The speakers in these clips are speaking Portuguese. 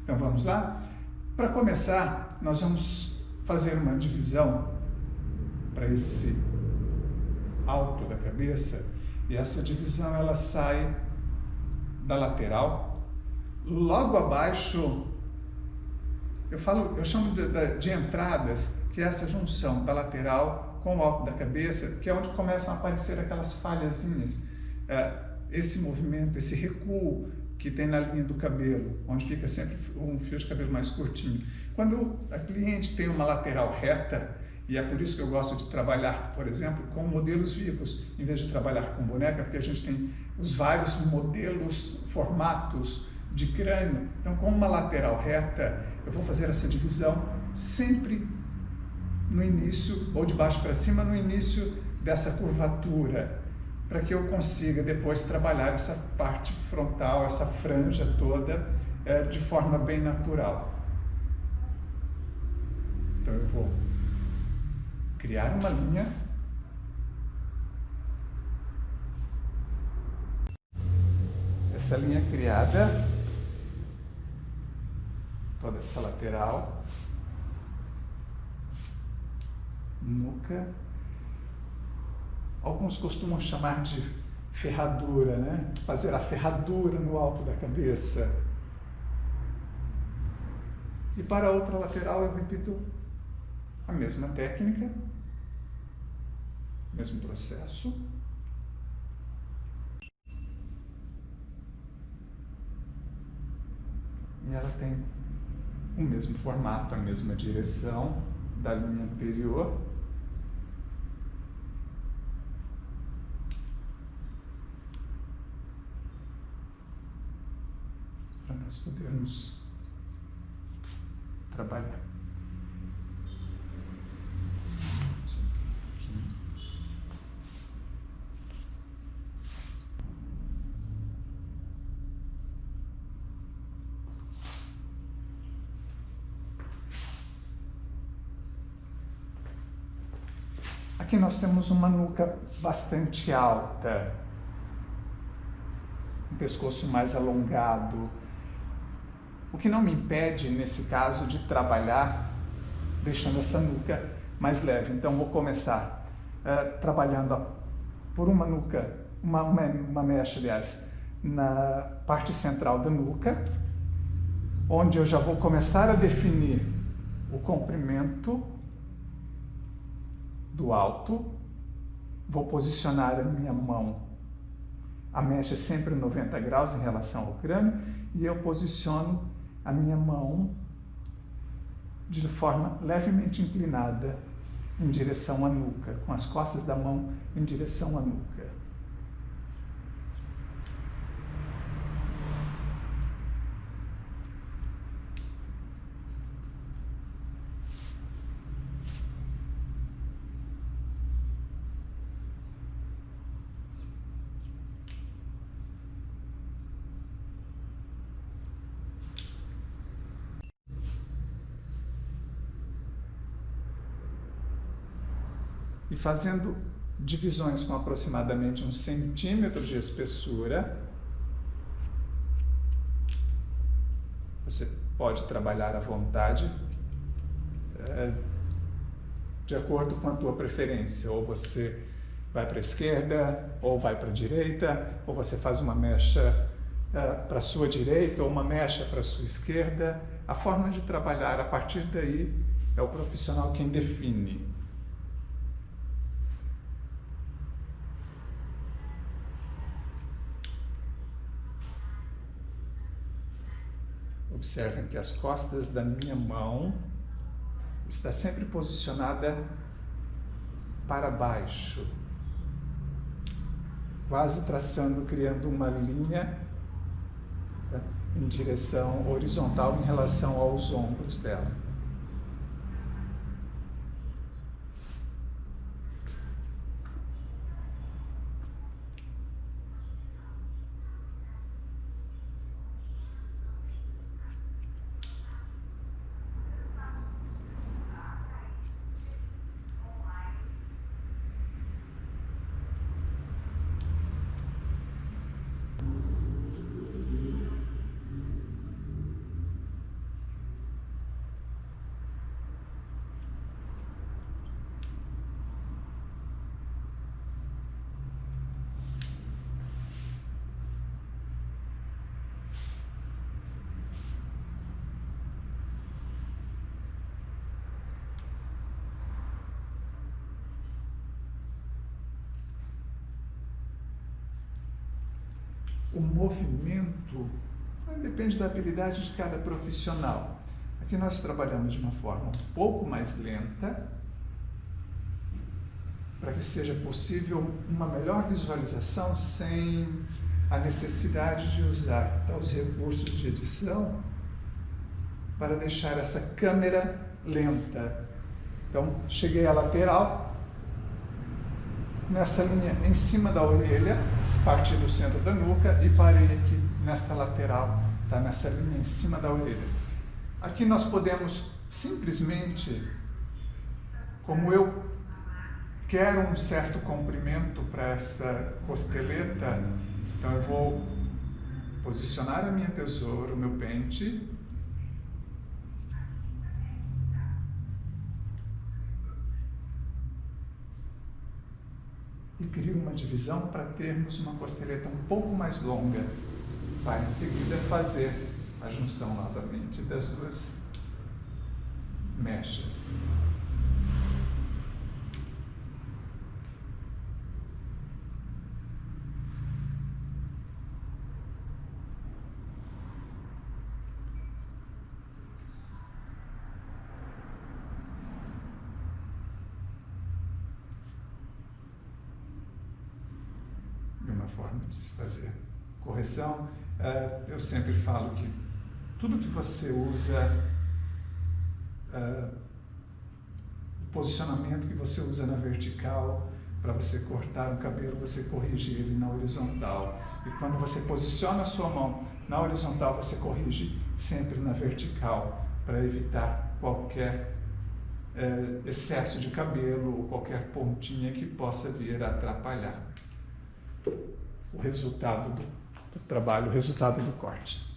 Então vamos lá? Para começar, nós vamos fazer uma divisão para esse alto da cabeça, e essa divisão ela sai da lateral, logo abaixo, eu chamo de entradas, que é essa junção da lateral com o alto da cabeça, que é onde começam a aparecer aquelas falhazinhas, esse movimento, esse recuo que tem na linha do cabelo, onde fica sempre um fio de cabelo mais curtinho. Quando a cliente tem uma lateral reta, e é por isso que eu gosto de trabalhar, por exemplo, com modelos vivos, em vez de trabalhar com boneca, porque a gente tem os vários modelos, formatos de crânio. Então, com uma lateral reta, eu vou fazer essa divisão sempre no início, ou de baixo para cima, no início dessa curvatura, para que eu consiga depois trabalhar essa parte frontal, essa franja toda, de forma bem natural. Então, eu vou criar uma linha, essa linha criada, toda essa lateral, nuca, alguns costumam chamar de ferradura, né? Fazer a ferradura no alto da cabeça. E para a outra lateral eu repito a mesma técnica, mesmo processo. E ela tem o mesmo formato, a mesma direção da linha anterior. Para nós podermos trabalhar. Aqui nós temos uma nuca bastante alta, um pescoço mais alongado, o que não me impede, nesse caso, de trabalhar deixando essa nuca mais leve. Então, vou começar trabalhando por uma nuca, uma mecha, aliás, na parte central da nuca, onde eu já vou começar a definir o comprimento do alto, vou posicionar a minha mão, a mecha é sempre 90 graus em relação ao crânio, e eu posiciono a minha mão de forma levemente inclinada em direção à nuca, com as costas da mão em direção à nuca. E fazendo divisões com aproximadamente 1 centímetro de espessura, você pode trabalhar à vontade, de acordo com a tua preferência. Ou você vai para a esquerda, ou vai para a direita, ou você faz uma mecha para a sua direita, ou uma mecha para a sua esquerda. A forma de trabalhar, a partir daí, é o profissional quem define. Observem que as costas da minha mão está sempre posicionada para baixo, quase traçando, criando uma linha em direção horizontal em relação aos ombros dela. o movimento depende da habilidade de cada profissional. Aqui nós trabalhamos de uma forma um pouco mais lenta, para que seja possível uma melhor visualização sem a necessidade de usar os recursos de edição para deixar essa câmera lenta. Então, cheguei à lateral, nessa linha em cima da orelha, parti do centro da nuca e parei aqui nesta lateral, tá? Nessa linha em cima da orelha. Aqui nós podemos simplesmente, como eu quero um certo comprimento para esta costeleta, então eu vou posicionar a minha tesoura, o meu pente, e crio uma divisão para termos uma costeleta um pouco mais longa, para em seguida fazer a junção novamente das duas mechas. Uma forma de se fazer correção. Eu sempre falo que tudo que você usa, o posicionamento que você usa na vertical para você cortar um cabelo, você corrige ele na horizontal. E quando você posiciona a sua mão na horizontal, você corrige sempre na vertical, para evitar qualquer excesso de cabelo ou qualquer pontinha que possa vir a atrapalhar o resultado do trabalho, o resultado do corte.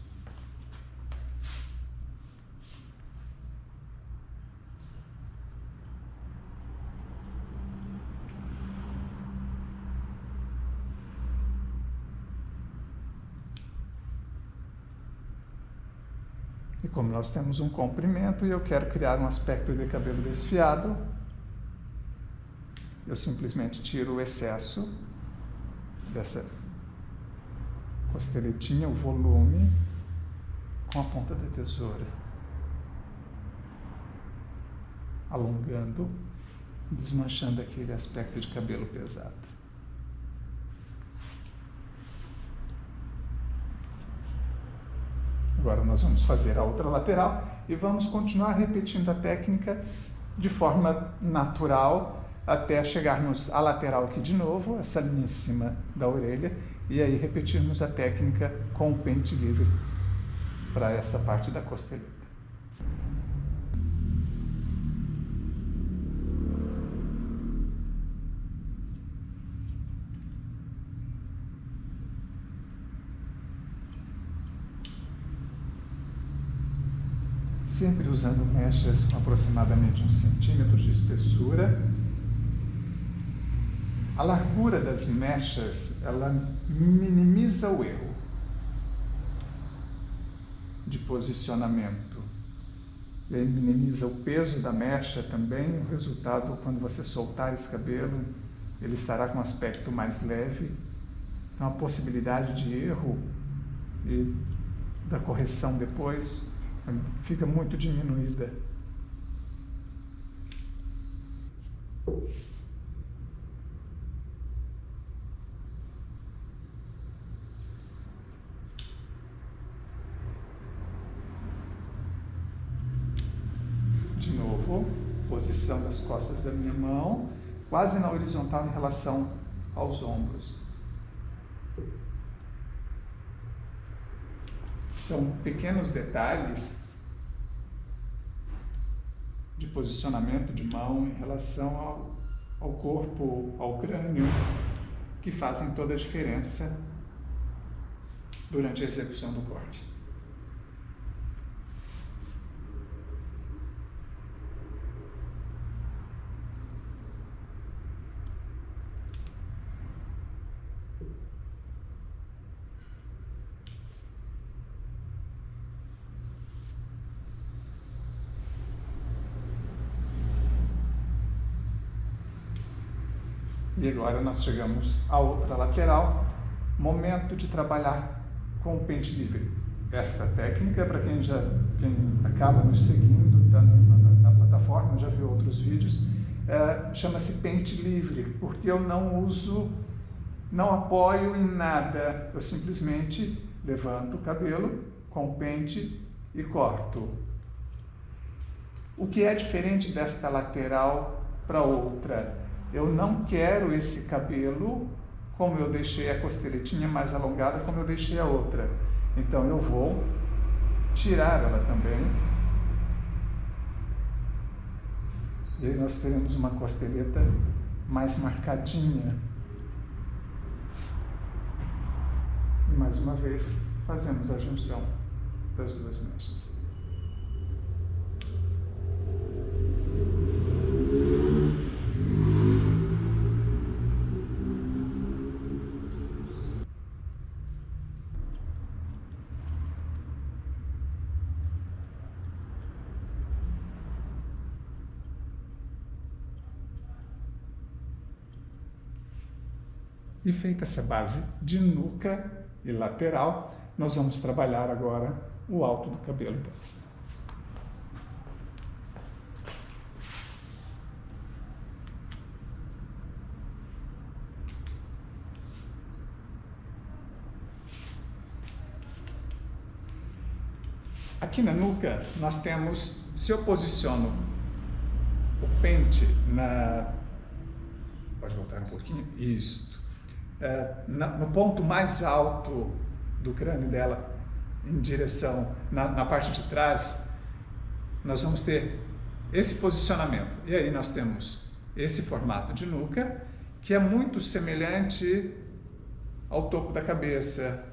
E como nós temos um comprimento e eu quero criar um aspecto de cabelo desfiado, eu simplesmente tiro o excesso dessa costeletinha, o volume, com a ponta da tesoura, alongando, desmanchando aquele aspecto de cabelo pesado. Agora nós vamos fazer a outra lateral e vamos continuar repetindo a técnica de forma natural até chegarmos à lateral aqui de novo, essa linha em cima da orelha, e aí repetirmos a técnica com o pente livre para essa parte da costeleta. Sempre usando mechas com aproximadamente 1 centímetro de espessura. A largura das mechas, ela minimiza o erro de posicionamento. E aí minimiza o peso da mecha também. O resultado, quando você soltar esse cabelo, ele estará com um aspecto mais leve. Então a possibilidade de erro e da correção depois fica muito diminuída. De novo, posição das costas da minha mão, quase na horizontal em relação aos ombros. São pequenos detalhes de posicionamento de mão em relação ao corpo, ao crânio, que fazem toda a diferença durante a execução do corte. E agora nós chegamos à outra lateral, Momento de trabalhar com o pente livre. Esta técnica, para quem acaba nos seguindo, tá na plataforma, já viu outros vídeos, chama-se pente livre, porque eu não apoio em nada, eu simplesmente levanto o cabelo com o pente e corto. O que é diferente desta lateral para outra? Eu não quero esse cabelo como eu deixei a costeletinha mais alongada, como eu deixei a outra. Então eu vou tirar ela também. E aí nós teremos uma costeleta mais marcadinha. E mais uma vez fazemos a junção das duas mechas. E feita essa base de nuca e lateral, nós vamos trabalhar agora o alto do cabelo. Aqui na nuca, nós temos, se eu posiciono o pente pode voltar um pouquinho, isso. No ponto mais alto do crânio dela, em direção, na parte de trás, nós vamos ter esse posicionamento. E aí nós temos esse formato de nuca, que é muito semelhante ao topo da cabeça.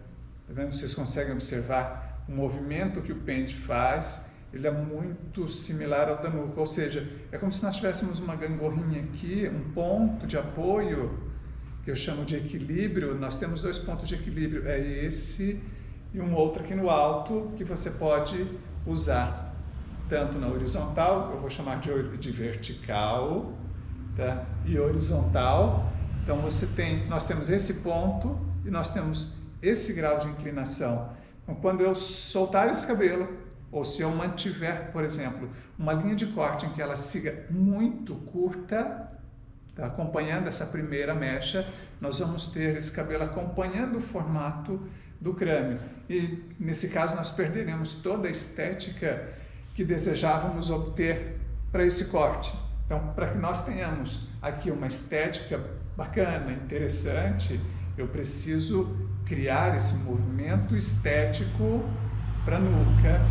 Tá vendo? Vocês conseguem observar o movimento que o pente faz, ele é muito similar ao da nuca, ou seja, é como se nós tivéssemos uma gangorrinha aqui, um ponto de apoio, que eu chamo de equilíbrio. Nós temos dois pontos de equilíbrio, é esse e um outro aqui no alto, que você pode usar tanto na horizontal, eu vou chamar de vertical, tá? E horizontal. Então nós temos esse ponto e nós temos esse grau de inclinação. Então quando eu soltar esse cabelo, ou se eu mantiver, por exemplo, uma linha de corte em que ela siga muito curta, tá, acompanhando essa primeira mecha, nós vamos ter esse cabelo acompanhando o formato do crânio. E nesse caso nós perderemos toda a estética que desejávamos obter para esse corte. Então, para que nós tenhamos aqui uma estética bacana, interessante, eu preciso criar esse movimento estético para a nuca,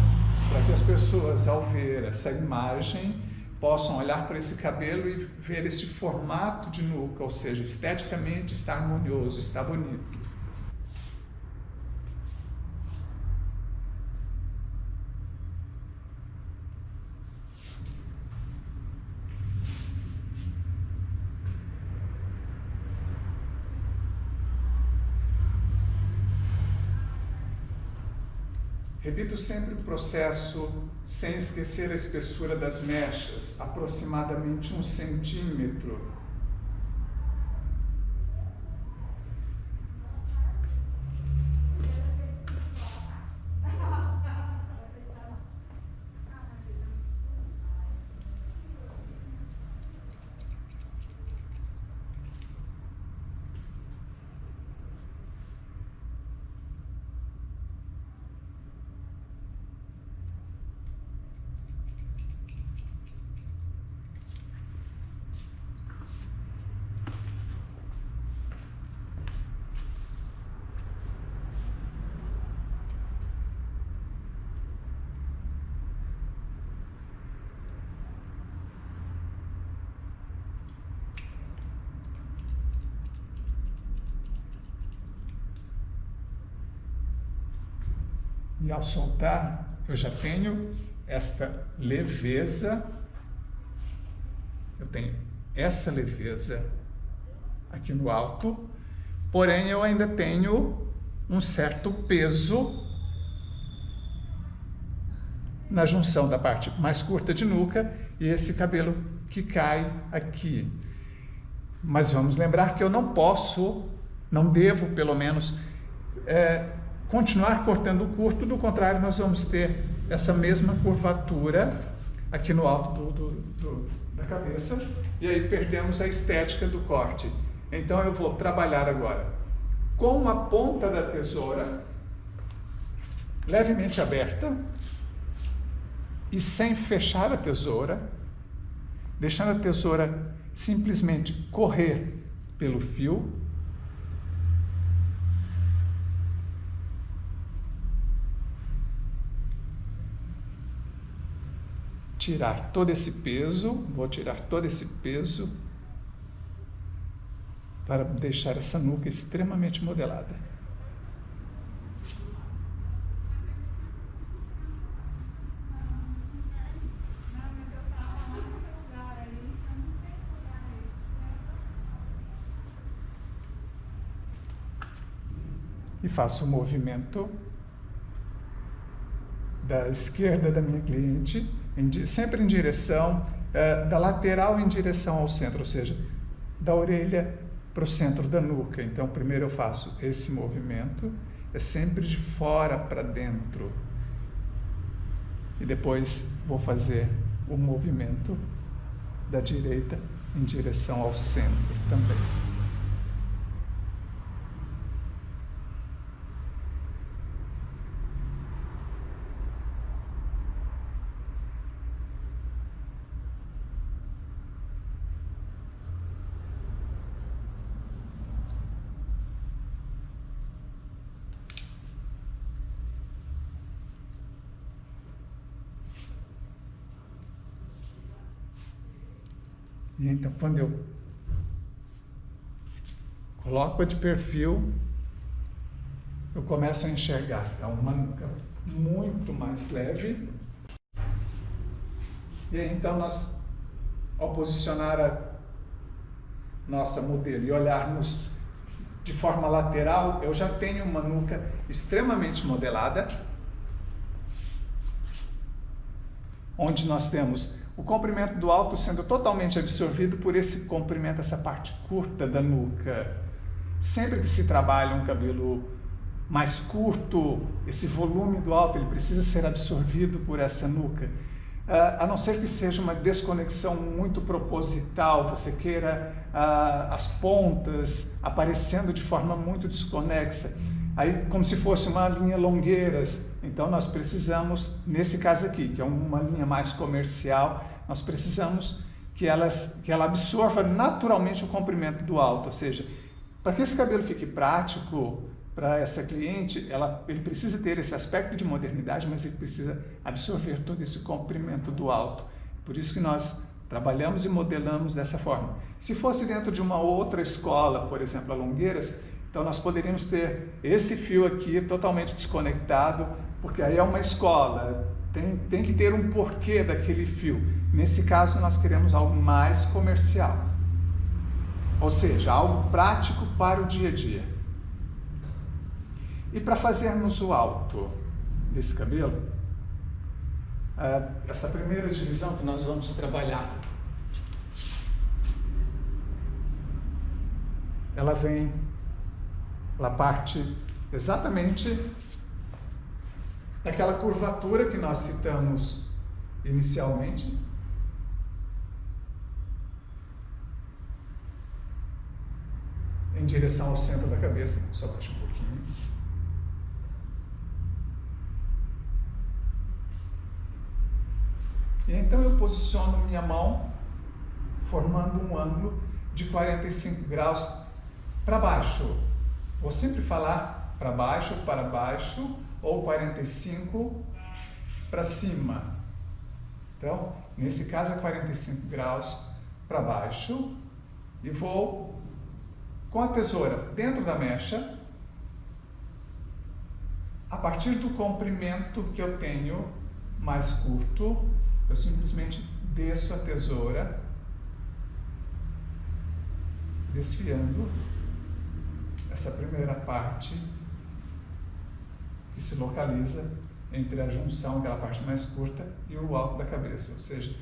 para que as pessoas, ao ver essa imagem, possam olhar para esse cabelo e ver este formato de nuca, ou seja, esteticamente está harmonioso, está bonito. Repito sempre o processo sem esquecer a espessura das mechas, aproximadamente 1 centímetro. E ao soltar, eu já tenho esta leveza, eu tenho essa leveza aqui no alto, porém eu ainda tenho um certo peso na junção da parte mais curta de nuca e esse cabelo que cai aqui. Mas vamos lembrar que eu não posso Não devo, pelo menos, continuar cortando curto, do contrário, nós vamos ter essa mesma curvatura aqui no alto da cabeça, e aí perdemos a estética do corte. Então eu vou trabalhar agora com a ponta da tesoura levemente aberta e sem fechar a tesoura, deixando a tesoura simplesmente correr pelo fio. Tirar todo esse peso, vou tirar todo esse peso para deixar essa nuca extremamente modelada. E faço o movimento da esquerda da minha cliente, sempre em direção, da lateral em direção ao centro, ou seja, da orelha para o centro da nuca. Então, primeiro eu faço esse movimento, é sempre de fora para dentro. E depois vou fazer o movimento da direita em direção ao centro também. E então, quando eu coloco de perfil, eu começo a enxergar. Então, uma nuca muito mais leve. E aí, então, nós, ao posicionar a nossa modelo e olharmos de forma lateral, eu já tenho uma nuca extremamente modelada, onde nós temos o comprimento do alto sendo totalmente absorvido por esse comprimento, essa parte curta da nuca. Sempre que se trabalha um cabelo mais curto, esse volume do alto ele precisa ser absorvido por essa nuca. A não ser que seja uma desconexão muito proposital, você queira as pontas aparecendo de forma muito desconexa, aí como se fosse uma linha longueiras. Então nós precisamos, nesse caso aqui, que é uma linha mais comercial, nós precisamos que ela absorva naturalmente o comprimento do alto, ou seja, para que esse cabelo fique prático para essa cliente, ele precisa ter esse aspecto de modernidade, mas ele precisa absorver todo esse comprimento do alto. Por isso que nós trabalhamos e modelamos dessa forma. Se fosse dentro de uma outra escola, por exemplo, a Longueiras, então nós poderíamos ter esse fio aqui totalmente desconectado, porque aí é uma escola, tem que ter um porquê daquele fio. Nesse caso nós queremos algo mais comercial, ou seja, algo prático para o dia a dia. E para fazermos o alto desse cabelo, essa primeira divisão que nós vamos trabalhar, ela parte exatamente daquela curvatura que nós citamos inicialmente, em direção ao centro da cabeça. Só baixa um pouquinho. E então eu posiciono minha mão formando um ângulo de 45 graus para baixo. Vou sempre falar para baixo ou 45 para cima. Então, nesse caso é 45 graus para baixo e vou com a tesoura dentro da mecha, a partir do comprimento que eu tenho mais curto, eu simplesmente desço a tesoura, desfiando essa primeira parte que se localiza entre a junção, aquela parte mais curta, e o alto da cabeça, ou seja,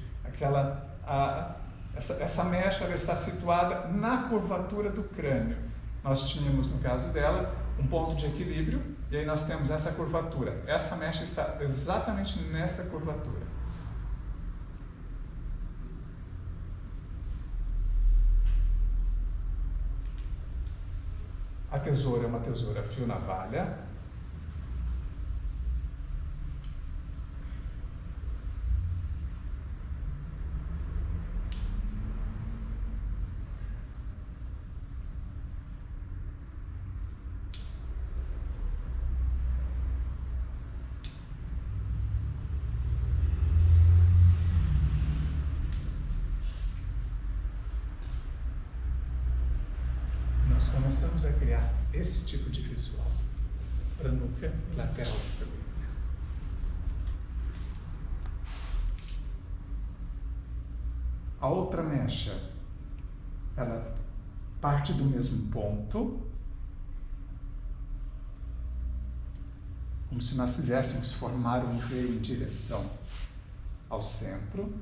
essa mecha ela está situada na curvatura do crânio. nós tínhamos, no caso dela, um ponto de equilíbrio, e aí nós temos essa curvatura. Essa mecha está exatamente nessa curvatura. A tesoura é uma tesoura fio-navalha. Nós começamos a criar esse tipo de visual para a nuca e lateral do cabelo. A outra mecha, ela parte do mesmo ponto, como se nós quiséssemos formar um V em direção ao centro,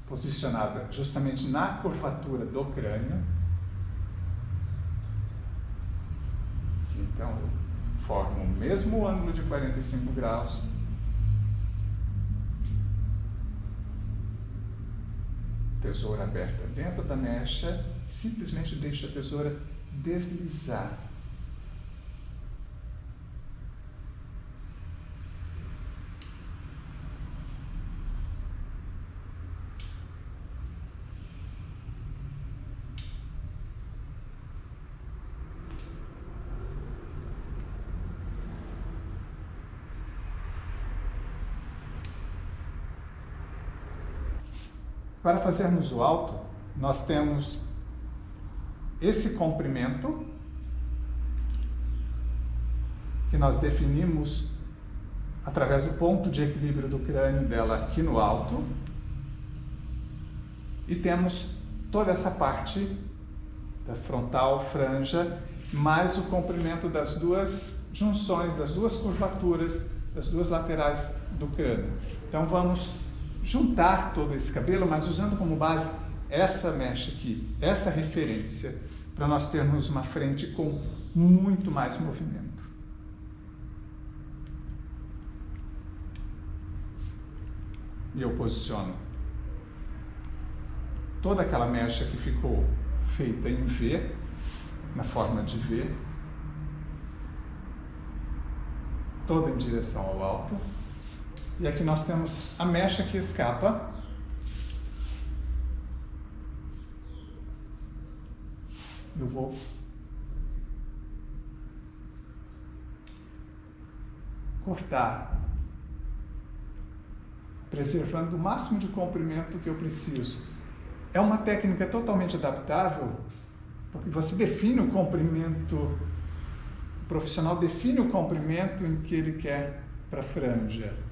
posicionada justamente na curvatura do crânio. Então, forma o mesmo ângulo de 45 graus. Tesoura aberta dentro da mecha, simplesmente deixa a tesoura deslizar. Para fazermos o alto, nós temos esse comprimento, que nós definimos através do ponto de equilíbrio do crânio dela aqui no alto, e temos toda essa parte da frontal, franja, mais o comprimento das duas junções, das duas curvaturas, das duas laterais do crânio. Então vamos juntar todo esse cabelo, mas usando como base essa mecha aqui, essa referência, para nós termos uma frente com muito mais movimento. E eu posiciono toda aquela mecha que ficou feita em V, na forma de V, toda em direção ao alto. E aqui nós temos a mecha que escapa. Eu vou cortar, preservando o máximo de comprimento que eu preciso. É uma técnica totalmente adaptável, porque você define o comprimento, o profissional define o comprimento em que ele quer para a franja.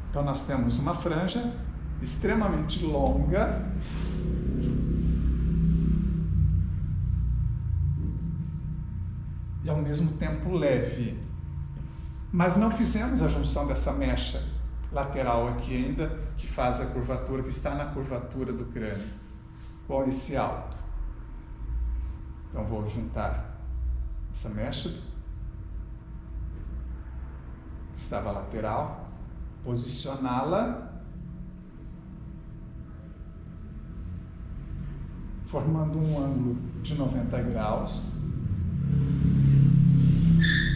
Então nós temos uma franja extremamente longa, e ao mesmo tempo leve. Mas não fizemos a junção dessa mecha lateral aqui ainda, que faz a curvatura, que está na curvatura do crânio, com esse alto. Então vou juntar essa mecha, que estava lateral, posicioná-la, formando um ângulo de 90 graus,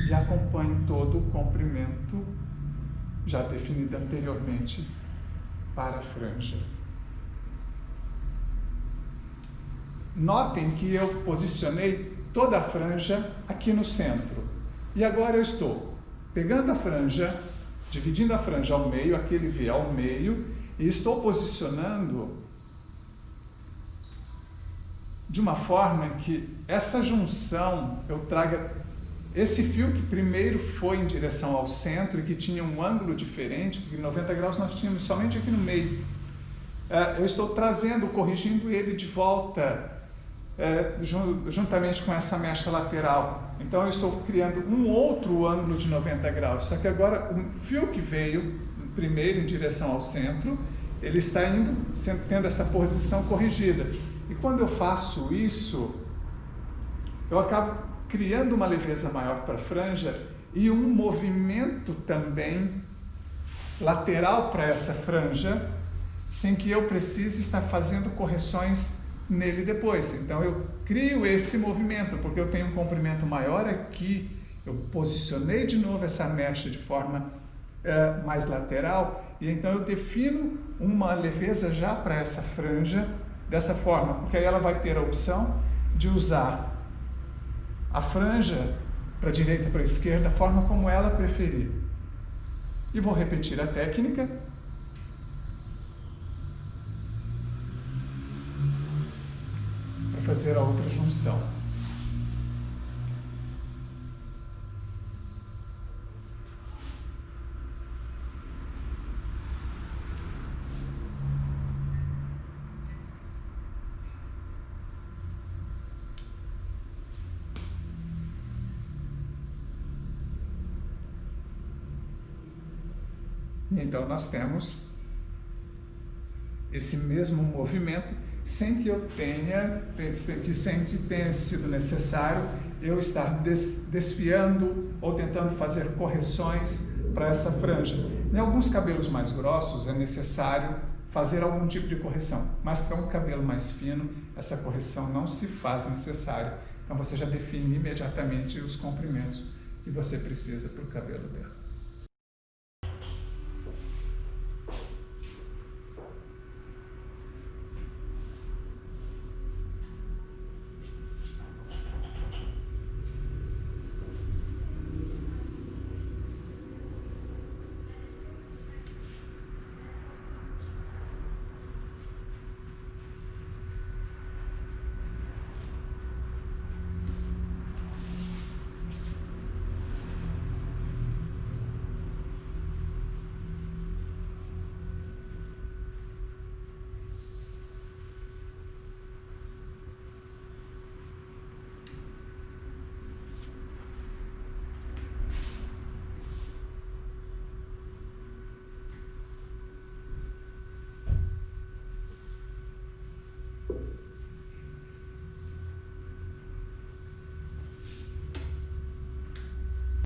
e acompanho todo o comprimento já definido anteriormente para a franja. Notem que eu posicionei toda a franja aqui no centro, e agora eu estou pegando a franja, dividindo a franja ao meio, aquele V ao meio, e estou posicionando de uma forma que essa junção eu traga esse fio que primeiro foi em direção ao centro e que tinha um ângulo diferente, porque 90 graus nós tínhamos somente aqui no meio. Eu estou trazendo, corrigindo ele de volta, juntamente com essa mecha lateral. Então eu estou criando um outro ângulo de 90 graus, só que agora o fio que veio primeiro em direção ao centro, ele está indo, tendo essa posição corrigida. E quando eu faço isso, eu acabo criando uma leveza maior para a franja e um movimento também lateral para essa franja, sem que eu precise estar fazendo correções nele depois. Então eu crio esse movimento, porque eu tenho um comprimento maior aqui, eu posicionei de novo essa mecha de forma mais lateral, e então eu defino uma leveza já para essa franja dessa forma, porque aí ela vai ter a opção de usar a franja para a direita e para a esquerda, da forma como ela preferir. E vou repetir a técnica. Para fazer a outra junção. Então nós temos esse mesmo movimento sem que tenha sido necessário eu estar desfiando ou tentando fazer correções para essa franja. Em alguns cabelos mais grossos é necessário fazer algum tipo de correção, mas para um cabelo mais fino essa correção não se faz necessária. Então você já define imediatamente os comprimentos que você precisa para o cabelo dela.